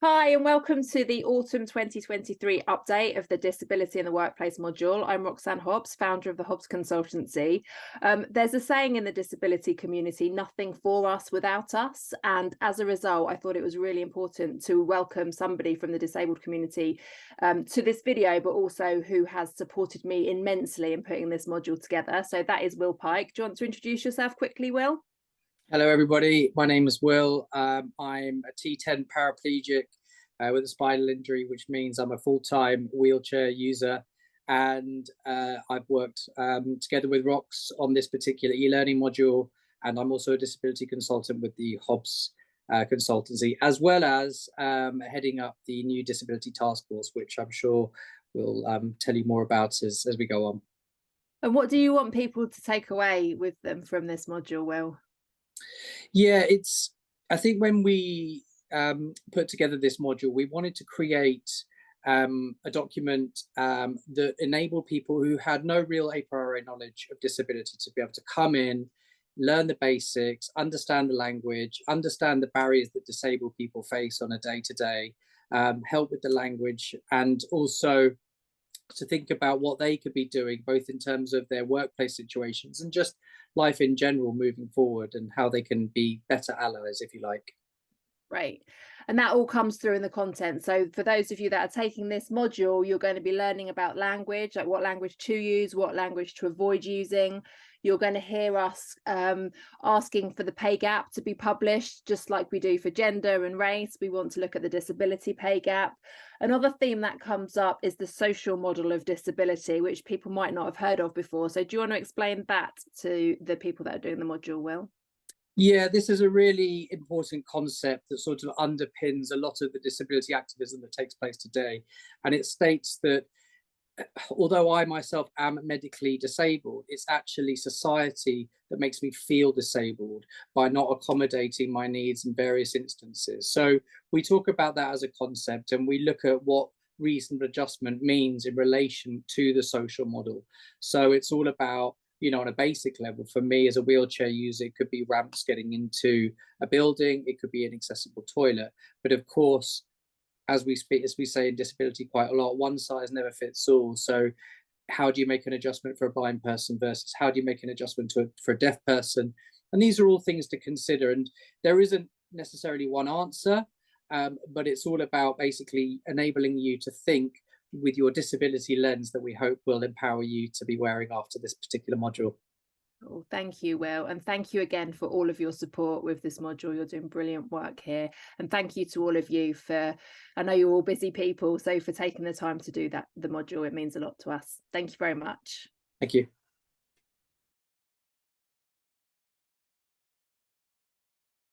Hi, and welcome to the Autumn 2023 update of the Disability in the Workplace module. I'm Roxanne Hobbs, founder of the Hobbs Consultancy. There's a saying in the disability community, nothing for us without us. And as a result, I thought it was really important to welcome somebody from the disabled community to this video, but also who has supported me immensely in putting this module together. So that is Will Pike. Do you want to introduce yourself quickly, Will? Hello, everybody. My name is Will. I'm a T10 paraplegic with a spinal injury, which means I'm a full-time wheelchair user. And I've worked together with Rox on this particular e-learning module. And I'm also a disability consultant with the Hobbs Consultancy, as well as heading up the new disability Taskforce, which I'm sure we'll tell you more about as we go on. And what do you want people to take away with them from this module, Will? Yeah, I think when we put together this module, we wanted to create a document that enabled people who had no real a priori knowledge of disability to be able to come in, learn the basics, understand the language, understand the barriers that disabled people face on a day-to-day, help with the language, and also to think about what they could be doing, both in terms of their workplace situations and just life in general moving forward, and how they can be better allies, if you like. Right. And that all comes through in the content. So for those of you that are taking this module, you're going to be learning about language, like what language to use, what language to avoid using. You're going to hear us asking for the pay gap to be published, just like we do for gender and race. We want to look at the disability pay gap. Another theme that comes up is the social model of disability, which people might not have heard of before. So do you want to explain that to the people that are doing the module, Will? Yeah, this is a really important concept that sort of underpins a lot of the disability activism that takes place today. And it states that although I myself am medically disabled, it's actually society that makes me feel disabled by not accommodating my needs in various instances. So we talk about that as a concept, and we look at what reasonable adjustment means in relation to the social model. So it's all about, on a basic level, for me as a wheelchair user, it could be ramps getting into a building, it could be an accessible toilet. But of course, as we say in disability quite a lot, one size never fits all. So how do you make an adjustment for a blind person versus how do you make an adjustment for a deaf person? And these are all things to consider. And there isn't necessarily one answer, but it's all about basically enabling you to think with your disability lens that we hope will empower you to be wearing after this particular module. Oh, thank you, Will. And thank you again for all of your support with this module. You're doing brilliant work here. And thank you to all of you I know you're all busy people, so for taking the time to do the module. It means a lot to us. Thank you very much. Thank you.